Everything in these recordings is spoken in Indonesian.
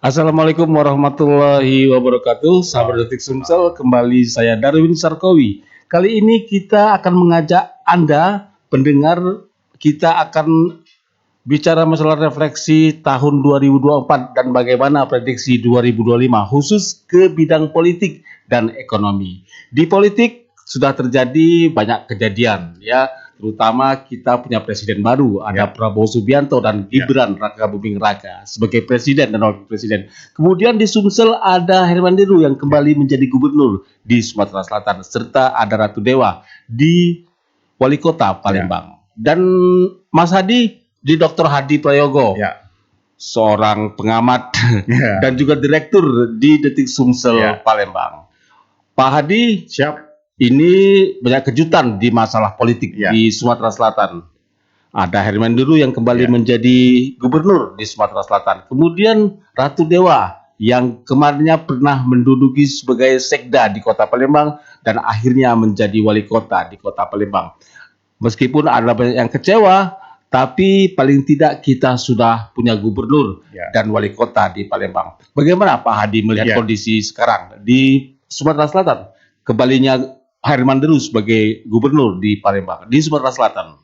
Assalamualaikum warahmatullahi wabarakatuh. Sahabat Detik Sumsel, kembali saya Darwin Sarkowi. Kali ini kita akan mengajak Anda pendengar, kita akan bicara masalah refleksi tahun 2024 dan bagaimana prediksi 2025 khusus ke bidang politik dan ekonomi. Di politik sudah terjadi banyak kejadian ya, terutama kita punya presiden baru, ada Prabowo Subianto dan Gibran Raka Buming Raka sebagai presiden dan wakil presiden. Kemudian di Sumsel ada Herman Deru yang kembali menjadi gubernur di Sumatera Selatan, serta ada Ratu Dewa di wali kota Palembang. Dan Mas Hadi di Dr. Hadi Prayogo, seorang pengamat dan juga direktur di Detik Sumsel Palembang. Pak Hadi, ini banyak kejutan di masalah politik di Sumatera Selatan. Ada Herman Deru yang kembali menjadi gubernur di Sumatera Selatan. Kemudian Ratu Dewa yang kemarinnya pernah menduduki sebagai sekda di Kota Palembang dan akhirnya menjadi wali kota di Kota Palembang. Meskipun ada banyak yang kecewa, tapi paling tidak kita sudah punya gubernur dan wali kota di Palembang. Bagaimana Pak Hadi melihat kondisi sekarang di Sumatera Selatan? Kembalinya Herman Deru sebagai gubernur di Palembang, di Sumatera Selatan.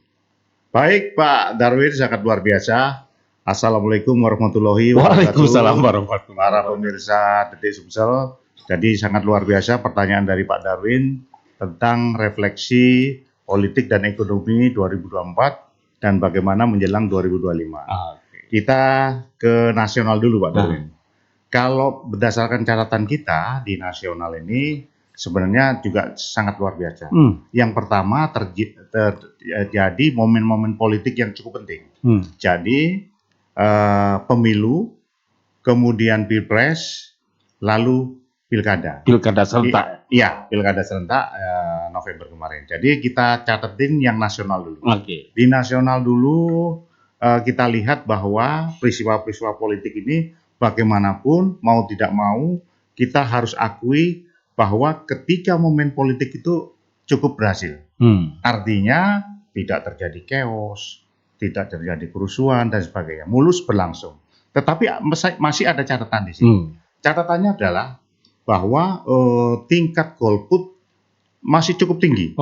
Baik Pak Darwin, sangat luar biasa. Assalamualaikum warahmatullahi wabarakatuh. Waalaikumsalam warahmatullahi para pemirsa Detik Sumsel. Jadi sangat luar biasa pertanyaan dari Pak Darwin tentang refleksi politik dan ekonomi 2024 dan bagaimana menjelang 2025. Kita ke nasional dulu Pak Darwin. Kalau berdasarkan catatan kita di nasional ini sebenarnya juga sangat luar biasa. Yang pertama terjadi momen-momen politik yang cukup penting. Jadi pemilu, kemudian pilpres, lalu pilkada. Pilkada serentak. Iya, pilkada serentak November kemarin. Jadi kita catatin yang nasional dulu. Di nasional dulu kita lihat bahwa peristiwa-peristiwa politik ini bagaimanapun mau tidak mau kita harus akui bahwa ketika momen politik itu cukup berhasil. Artinya tidak terjadi chaos, tidak terjadi kerusuhan dan sebagainya, mulus berlangsung. Tetapi masih ada catatan di sini. Catatannya adalah bahwa tingkat golput masih cukup tinggi.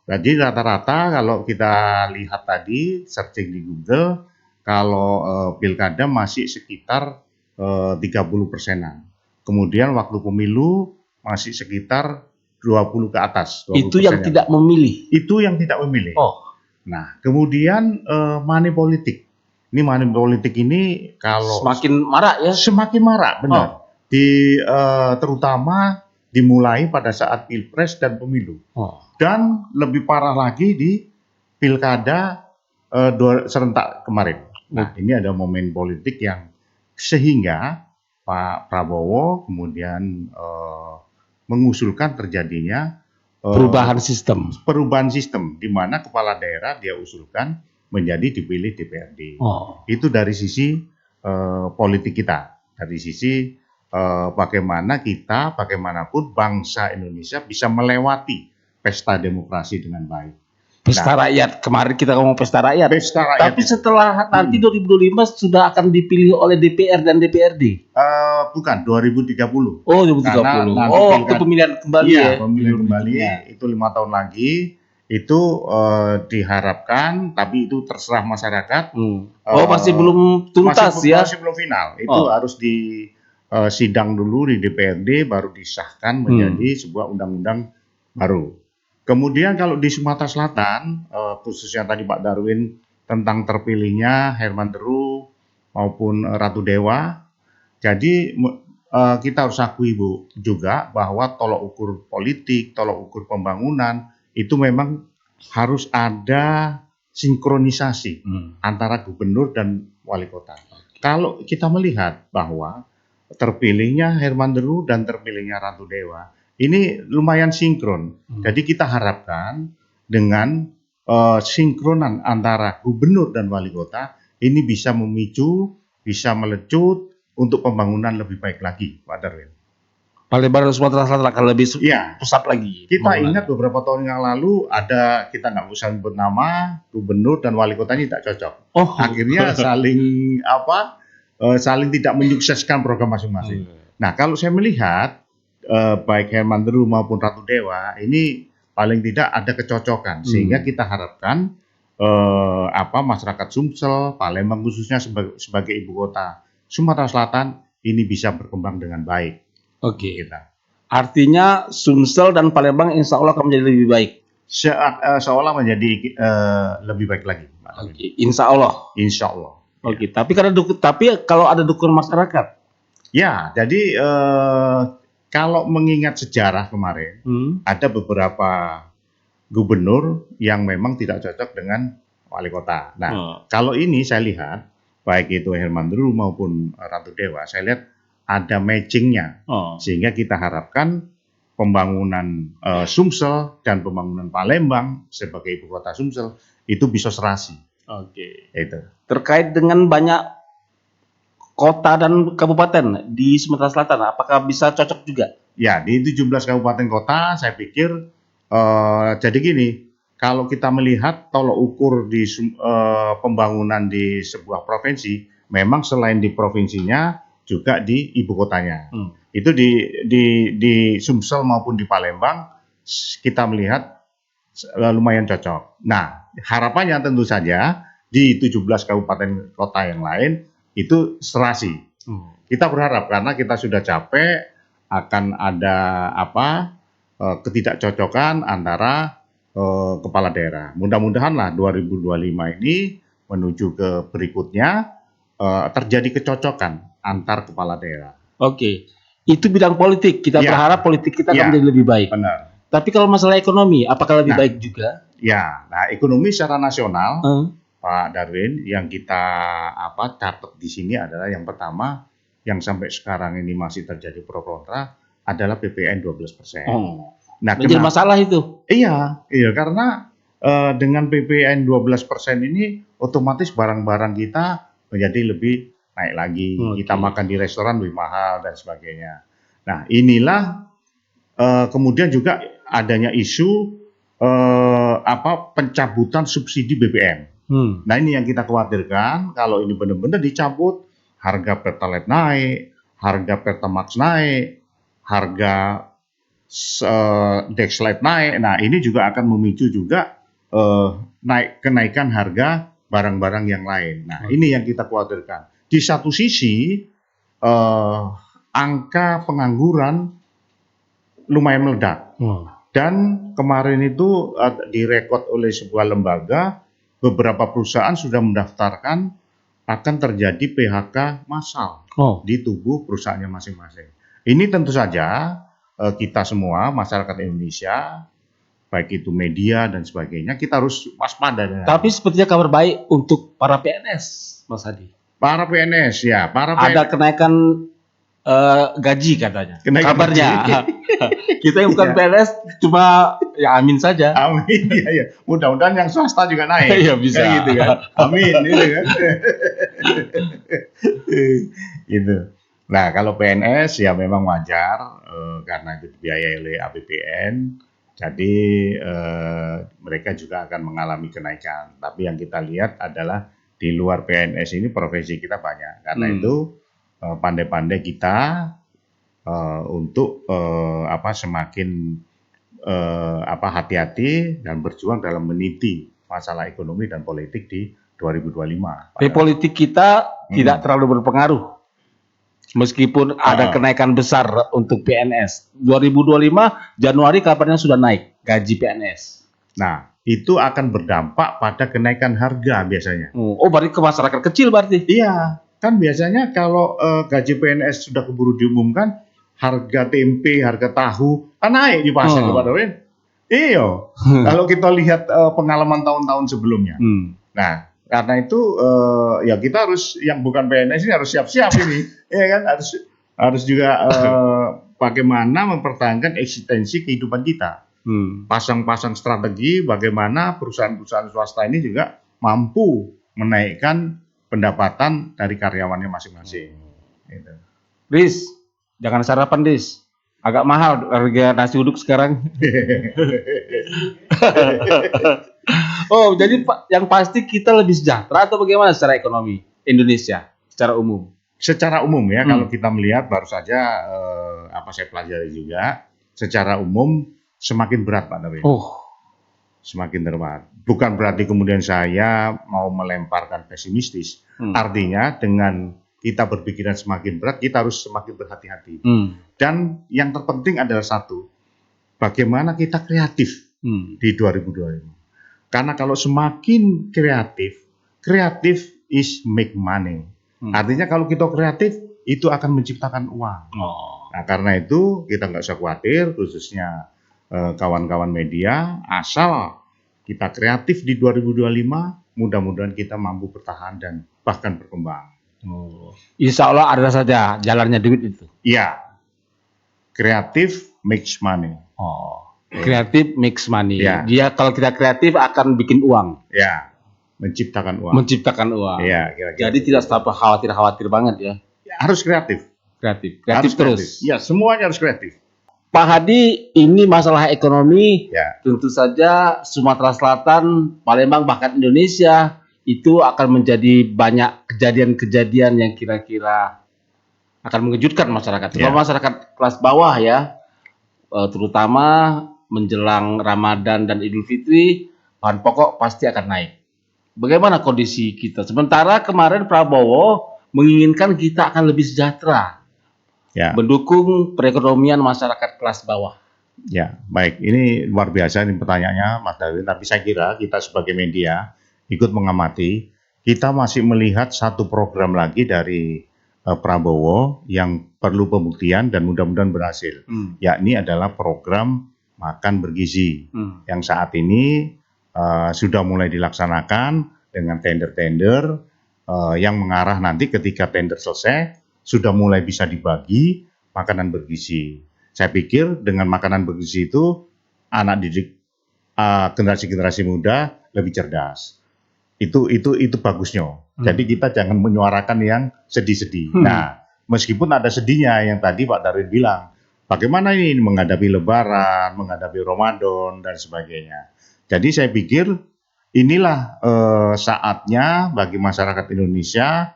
Jadi rata-rata kalau kita lihat tadi searching di Google, kalau pilkada masih sekitar 30%-an. Kemudian waktu pemilu masih sekitar 20 ke atas. 20%. Itu yang tidak memilih. Itu yang tidak memilih. Nah, kemudian money politik. Ini money politik ini kalau semakin marak ya. Semakin marak, benar. Terutama dimulai pada saat pilpres dan pemilu. Dan lebih parah lagi di pilkada serentak kemarin. Nah, ini ada momen politik yang sehingga Pak Prabowo kemudian mengusulkan terjadinya perubahan sistem, di mana kepala daerah dia usulkan menjadi dipilih DPRD. Itu dari sisi politik kita, dari sisi bagaimanapun bangsa Indonesia bisa melewati pesta demokrasi dengan baik. Pesta rakyat, kemarin kita ngomong pesta rakyat. Tapi setelah nanti 2025 sudah akan dipilih oleh DPR dan DPRD. Bukan, 2030. Oh, 2030. Itu pemilihan kembali ya. Pemilihan kembali itu 5 tahun lagi. Itu diharapkan, tapi itu terserah masyarakat. Masih belum tuntas ya? Masih belum final. Itu harus di sidang dulu di DPRD, baru disahkan menjadi sebuah undang-undang baru. Kemudian kalau di Sumatera Selatan, khususnya tadi Pak Darwin tentang terpilihnya Herman Deru maupun Ratu Dewa, jadi kita harus akui Bu juga bahwa tolok ukur politik, tolok ukur pembangunan itu memang harus ada sinkronisasi antara gubernur dan wali kota. Kalau kita melihat bahwa terpilihnya Herman Deru dan terpilihnya Ratu Dewa, ini lumayan sinkron. Jadi kita harapkan dengan sinkronan antara gubernur dan wali kota ini bisa memicu, bisa melecut untuk pembangunan lebih baik lagi, Pak Darwin. Palembang dan Sumatera Selatan akan lebih pusat lagi. Kita ingat beberapa tahun yang lalu ada, kita nggak usah sebut nama, gubernur dan wali kotanya tidak cocok. Akhirnya saling saling tidak menyukseskan program masing-masing. Nah, kalau saya melihat baik Herman Deru maupun Ratu Dewa ini paling tidak ada kecocokan, sehingga kita harapkan masyarakat Sumsel, Palembang khususnya sebagai ibu kota Sumatera Selatan ini bisa berkembang dengan baik. Oke. Artinya Sumsel dan Palembang insya Allah akan menjadi lebih baik. Seolah menjadi lebih baik lagi. Oke. Insya Allah. Insya Allah. Oke. Tapi kalau ada dukungan masyarakat. Ya, jadi kalau mengingat sejarah kemarin, ada beberapa gubernur yang memang tidak cocok dengan wali kota. Nah, kalau ini saya lihat, baik itu Herman Deru maupun Ratu Dewa, saya lihat ada matchingnya, sehingga kita harapkan pembangunan Sumsel dan pembangunan Palembang sebagai ibu kota Sumsel itu bisa serasi. Oke. Itu. Terkait dengan banyak kota dan kabupaten di Sumatera Selatan, apakah bisa cocok juga? Ya, di 17 kabupaten kota, saya pikir jadi gini, kalau kita melihat tolok ukur di pembangunan di sebuah provinsi, memang selain di provinsinya, juga di ibu kotanya. Itu di Sumsel maupun di Palembang, kita melihat lumayan cocok. Nah, harapannya tentu saja di 17 kabupaten kota yang lain, itu serasi. Kita berharap karena kita sudah capek akan ada ketidakcocokan antara kepala daerah. Mudah-mudahanlah 2025 ini menuju ke berikutnya terjadi kecocokan antar kepala daerah. Oke, itu bidang politik. Kita berharap politik kita akan menjadi lebih baik. Benar. Tapi kalau masalah ekonomi, apakah lebih baik juga? Ya, nah ekonomi secara nasional, Pak Darwin, yang kita catat di sini adalah yang pertama, yang sampai sekarang ini masih terjadi pro kontra adalah PPN 12%. Nah, menjadi masalah itu? Iya, karena dengan PPN 12% ini otomatis barang-barang kita menjadi lebih naik lagi. Kita makan di restoran lebih mahal dan sebagainya. Nah, inilah kemudian juga adanya isu pencabutan subsidi BBM. Nah, ini yang kita khawatirkan kalau ini benar-benar dicabut, harga Pertalite naik, harga Pertamax naik, harga Dexlite naik. Nah, ini juga akan memicu juga kenaikan harga barang-barang yang lain. Nah, ini yang kita khawatirkan. Di satu sisi angka pengangguran lumayan meledak. Dan kemarin itu direkod oleh sebuah lembaga, beberapa perusahaan sudah mendaftarkan akan terjadi PHK massal di tubuh perusahaannya masing-masing. Ini tentu saja kita semua, masyarakat Indonesia, baik itu media dan sebagainya, kita harus waspada. Tapi sepertinya kabar baik untuk para PNS, Mas Hadi. Para PNS, ya. Ada kenaikan gaji katanya. Kabarnya. Kita yang bukan PNS cuma ya amin saja. Amin, ya. Mudah-mudahan yang swasta juga naik. Iya bisa. Gitu kan. Amin, gitu kan. Gitu. Nah, kalau PNS ya memang wajar karena itu dibiayai oleh APBN. Jadi mereka juga akan mengalami kenaikan. Tapi yang kita lihat adalah di luar PNS ini profesi kita banyak. Karena itu pandai-pandai kita untuk semakin hati-hati dan berjuang dalam meniti masalah ekonomi dan politik di 2025. Tapi politik kita tidak terlalu berpengaruh. Meskipun ada kenaikan besar untuk PNS. 2025 Januari kabarnya sudah naik gaji PNS. Nah, itu akan berdampak pada kenaikan harga biasanya. Oh, berarti ke masyarakat kecil berarti? Iya, kan biasanya kalau gaji PNS sudah keburu diumumkan, harga tempe, harga tahu kan naik di pasar, Pak Darwin. Iya, kalau kita lihat pengalaman tahun-tahun sebelumnya. Nah, karena itu ya kita harus, yang bukan PNS ini harus siap-siap ini, ya kan, harus juga bagaimana mempertahankan eksistensi kehidupan kita. Pasang-pasang strategi bagaimana perusahaan-perusahaan swasta ini juga mampu menaikkan pendapatan dari karyawannya masing-masing. Gitu. Riz, jangan sarapan, Riz. Agak mahal harga nasi uduk sekarang. Oh, jadi yang pasti kita lebih sejahtera atau bagaimana secara ekonomi Indonesia secara umum? secara umum ya, kalau kita melihat baru saja apa saya pelajari juga, secara umum semakin berat Pak Darwin. Semakin berat. Bukan berarti kemudian saya mau melemparkan pesimistis. Artinya dengan kita berpikiran semakin berat, kita harus semakin berhati-hati. Dan yang terpenting adalah satu, bagaimana kita kreatif di 2025. Karena kalau semakin kreatif is make money. Artinya kalau kita kreatif, itu akan menciptakan uang. Nah, karena itu kita nggak usah khawatir, khususnya kawan-kawan media, asal kita kreatif di 2025, mudah-mudahan kita mampu bertahan dan bahkan berkembang. Insya Allah ada saja jalannya duit itu. Iya, kreatif makes money. Kreatif makes money. Ya. Dia kalau kita kreatif akan bikin uang. Ya, menciptakan uang. Menciptakan uang. Ya, kira-kira. Jadi tidak usah khawatir banget ya. Ya, harus kreatif. Kreatif Harus terus. Kreatif. Ya, semuanya harus kreatif. Pak Hadi, ini masalah ekonomi. Ya. Tentu saja Sumatera Selatan, Palembang, bahkan Indonesia itu akan menjadi banyak kejadian-kejadian yang kira-kira akan mengejutkan masyarakat. Terutama masyarakat kelas bawah ya, terutama menjelang Ramadan dan Idul Fitri, bahan pokok pasti akan naik. Bagaimana kondisi kita? Sementara kemarin Prabowo menginginkan kita akan lebih sejahtera, mendukung perekonomian masyarakat kelas bawah. Ya, baik. Ini luar biasa ini pertanyaannya, Mas Darwin. Tapi saya kira kita sebagai media ikut mengamati, kita masih melihat satu program lagi dari Prabowo yang perlu pembuktian dan mudah-mudahan berhasil. Yakni adalah program makan bergizi yang saat ini sudah mulai dilaksanakan dengan tender-tender yang mengarah nanti ketika tender selesai sudah mulai bisa dibagi makanan bergizi. Saya pikir dengan makanan bergizi itu anak didik generasi-generasi muda lebih cerdas. Itu bagusnya. Jadi kita jangan menyuarakan yang sedih-sedih. Nah, meskipun ada sedihnya yang tadi Pak Darwin bilang, bagaimana ini menghadapi Lebaran, menghadapi Ramadan dan sebagainya. Jadi saya pikir inilah saatnya bagi masyarakat Indonesia,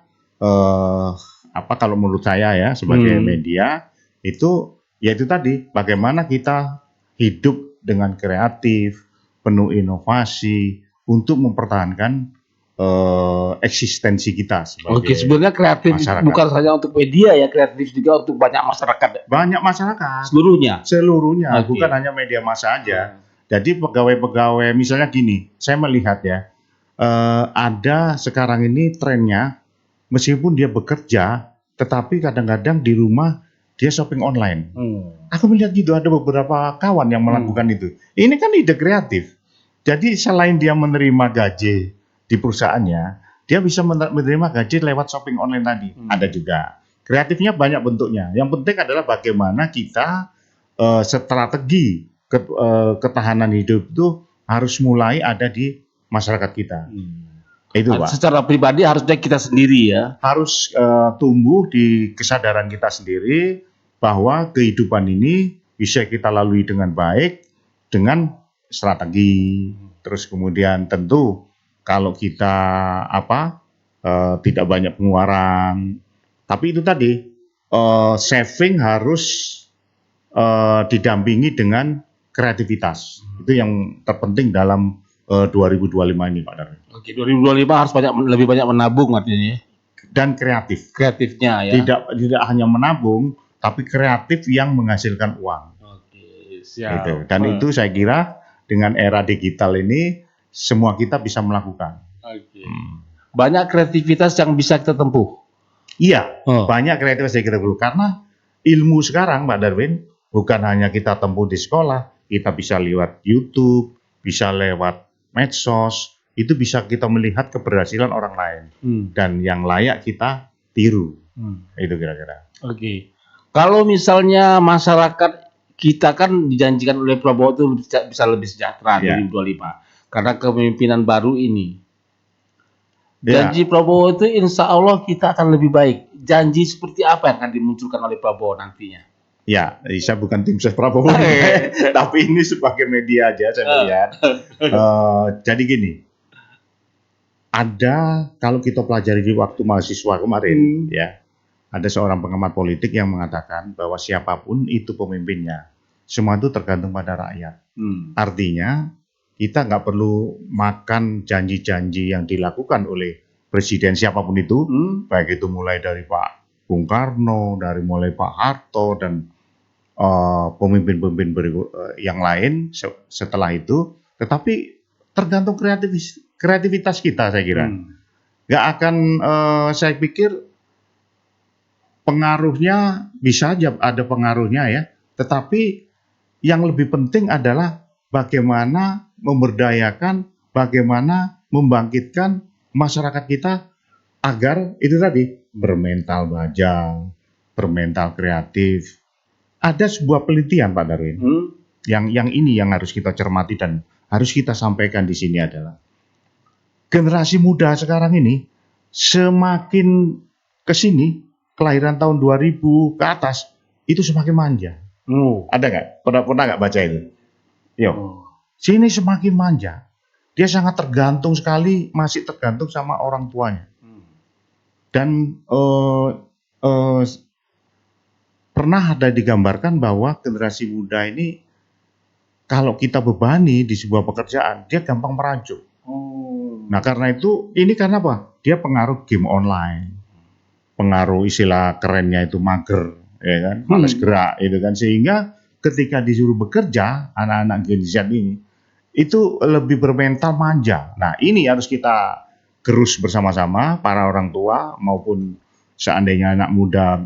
kalau menurut saya ya sebagai media itu yaitu tadi bagaimana kita hidup dengan kreatif, penuh inovasi untuk mempertahankan eksistensi kita sebagai sebenarnya kreatif masyarakat. Bukan saja untuk media ya, kreatif juga untuk banyak masyarakat. Banyak masyarakat. Seluruhnya. Bukan hanya media massa aja. Jadi pegawai-pegawai misalnya gini, saya melihat ya, ada sekarang ini trennya meskipun dia bekerja, tetapi kadang-kadang di rumah dia shopping online. Aku melihat gitu, ada beberapa kawan yang melakukan itu. Ini kan ide kreatif. Jadi selain dia menerima gaji di perusahaannya, dia bisa menerima gaji lewat shopping online tadi. Ada juga. Kreatifnya banyak bentuknya. Yang penting adalah bagaimana kita strategi ketahanan hidup itu harus mulai ada di masyarakat kita. Itu Pak. Secara pribadi harusnya kita sendiri ya. Harus tumbuh di kesadaran kita sendiri bahwa kehidupan ini bisa kita lalui dengan baik, dengan strategi. Terus kemudian tentu kalau kita tidak banyak pengeluaran, tapi itu tadi saving harus didampingi dengan kreativitas. Itu yang terpenting dalam 2025 ini Pak Darwin. Oke, 2025 harus lebih banyak menabung artinya. Dan kreatif. Kreatifnya ya. Tidak hanya menabung, tapi kreatif yang menghasilkan uang. Oke, siap. Gitu. Dan itu saya kira dengan era digital ini semua kita bisa melakukan. Oke. Banyak kreativitas yang bisa kita tempuh. Iya, banyak kreativitas yang kita tempuh. Karena ilmu sekarang, Pak Darwin, bukan hanya kita tempuh di sekolah, kita bisa lewat YouTube, bisa lewat medsos, itu bisa kita melihat keberhasilan orang lain dan yang layak kita tiru. Itu kira-kira. Oke. Kalau misalnya masyarakat kita kan dijanjikan oleh Prabowo itu bisa lebih sejahtera 2025. Karena kepemimpinan baru ini. Janji Prabowo itu insya Allah kita akan lebih baik. Janji seperti apa yang akan dimunculkan oleh Prabowo nantinya? Ya, saya bukan tim ses Prabowo, tapi ini sebagai media aja saya melihat. Jadi gini, ada kalau kita pelajari di waktu mahasiswa kemarin, ya, ada seorang pengamat politik yang mengatakan bahwa siapapun itu pemimpinnya, semua itu tergantung pada rakyat. Artinya kita nggak perlu makan janji-janji yang dilakukan oleh presiden siapapun itu, baik itu mulai dari Pak Bung Karno, dari mulai Pak Harto dan pemimpin-pemimpin yang lain setelah itu, tetapi tergantung kreativitas kita, saya kira. Nggak akan, saya pikir pengaruhnya bisa aja ada pengaruhnya ya, tetapi yang lebih penting adalah bagaimana memberdayakan, bagaimana membangkitkan masyarakat kita agar itu tadi bermental baja, bermental kreatif. Ada sebuah penelitian Pak Darwin, yang ini yang harus kita cermati dan harus kita sampaikan di sini adalah generasi muda sekarang ini semakin ke sini, kelahiran tahun 2000 ke atas itu semakin manja. Ada nggak? Pernah nggak baca itu? Yo, sini semakin manja. Dia sangat tergantung sekali, masih tergantung sama orang tuanya. Dan pernah ada digambarkan bahwa generasi muda ini kalau kita bebani di sebuah pekerjaan, dia gampang merajuk. Nah karena itu, ini karena apa? Dia pengaruh game online, pengaruh istilah kerennya itu mager, ya kan, malas gerak, itu kan, sehingga ketika disuruh bekerja, anak-anak Gen Z ini itu lebih bermental manja. Nah ini harus kita gerus bersama-sama, para orang tua maupun seandainya anak muda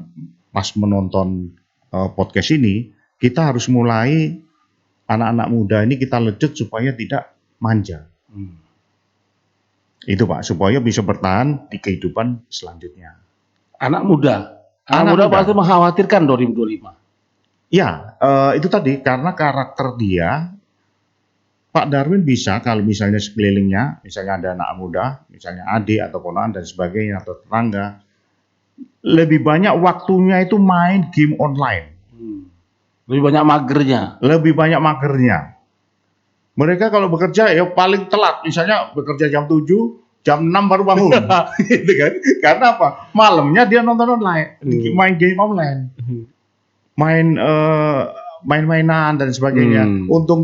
pas menonton podcast ini, kita harus mulai anak-anak muda ini kita ledet supaya tidak manja. Itu Pak, supaya bisa bertahan di kehidupan selanjutnya. Anak muda pasti mengkhawatirkan 2025. Ya, itu tadi karena karakter dia, Pak Darwin bisa kalau misalnya sekelilingnya, misalnya ada anak muda, misalnya adik atau ponakan dan sebagainya atau tetangga, lebih banyak waktunya itu main game online. Lebih banyak magernya. Lebih banyak magernya. Mereka kalau bekerja ya paling telat, misalnya bekerja jam 7, jam 6 baru bangun. Gitu kan? Karena apa? Malamnya dia nonton online, main game online. Main-mainan dan sebagainya. Untung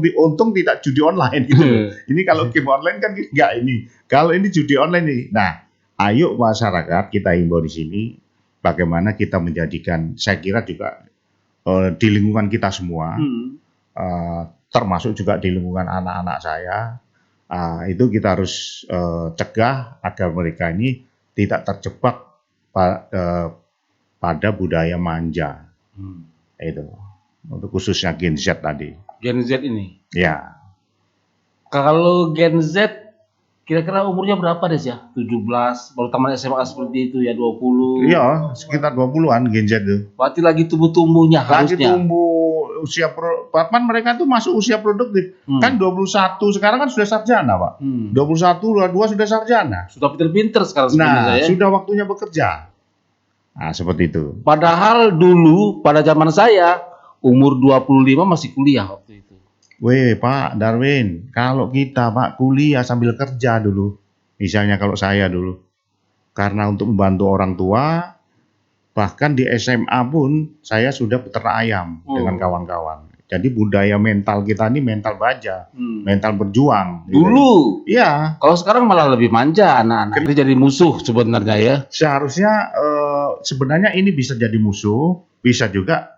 tidak judi online gitu. Ini kalau game online kan enggak ini. Kalau ini judi online nih. Nah, ayo masyarakat kita himbau di sini bagaimana kita menjadikan, saya kira juga di lingkungan kita semua, termasuk juga di lingkungan anak-anak saya, itu kita harus cegah agar mereka ini tidak terjebak pada budaya manja. Itu untuk khususnya Gen Z tadi. Gen Z ini. Ya. Kalau Gen Z kira-kira umurnya berapa deh ya? 17, baru tamat SMA seperti itu ya, 20. Iya, sekitar 20-an Gen Z itu. Berarti lagi tumbuh-tumbuhnya harusnya. Lagi tumbuh usia kapan mereka tuh masuk usia produktif. Kan 21 sekarang kan sudah sarjana, Pak. 21, 22 sudah sarjana. Sudah pinter-pinter sekarang sebenarnya. Nah, sudah waktunya bekerja. Nah, seperti itu. Padahal dulu pada zaman saya umur 25 masih kuliah waktu itu. Weh Pak Darwin, kalau kita Pak kuliah sambil kerja dulu, misalnya kalau saya dulu, karena untuk membantu orang tua, bahkan di SMA pun saya sudah peternak ayam dengan kawan-kawan. Jadi budaya mental kita ini mental baja, mental berjuang. Dulu? Gitu. Iya. Kalau sekarang malah lebih manja anak-anak. Ini jadi musuh sebenarnya ya. Seharusnya sebenarnya ini bisa jadi musuh, bisa juga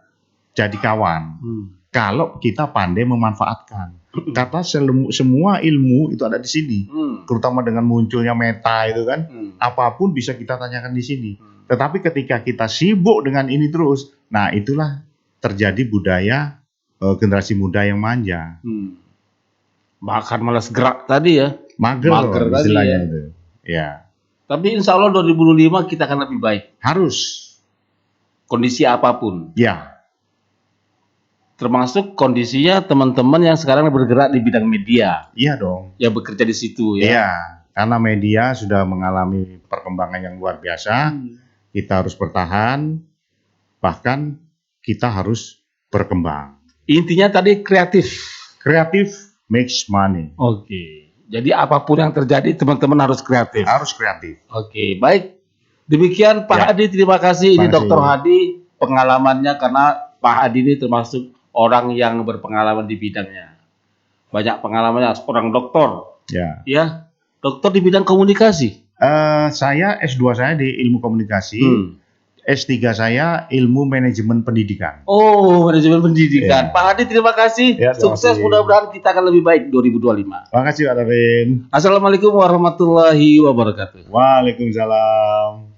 jadi kawan. Kalau kita pandai memanfaatkan, karena semua ilmu itu ada di sini, terutama dengan munculnya meta itu kan, apapun bisa kita tanyakan di sini. Tetapi ketika kita sibuk dengan ini terus, nah itulah terjadi budaya generasi muda yang manja. Bahkan malas gerak tadi ya, mager tadi ya. Itu. Ya. Tapi insya Allah 2025 kita akan lebih baik. Harus. Kondisi apapun. Ya. Termasuk kondisinya teman-teman yang sekarang bergerak di bidang media. Iya dong. Yang bekerja di situ ya. Iya, karena media sudah mengalami perkembangan yang luar biasa. Kita harus bertahan, bahkan kita harus berkembang. Intinya tadi kreatif. Kreatif makes money. Oke. Jadi apapun yang terjadi teman-teman harus kreatif. Harus kreatif. Oke, baik. Demikian Pak Ya. Hadi, terima kasih. Ini Terima kasih. Dr. Hadi pengalamannya, karena Pak Hadi ini termasuk orang yang berpengalaman di bidangnya. Banyak pengalamannya, seorang dokter. Ya. Ya, dokter di bidang komunikasi. Saya S2 saya di ilmu komunikasi, S3 saya ilmu manajemen pendidikan. Oh, manajemen pendidikan. Ya. Pak Hadi, terima kasih. Ya, terima Sukses, kasih. mudah-mudahan kita akan lebih baik 2025. Terima kasih Pak Darwin. Assalamualaikum warahmatullahi wabarakatuh. Waalaikumsalam.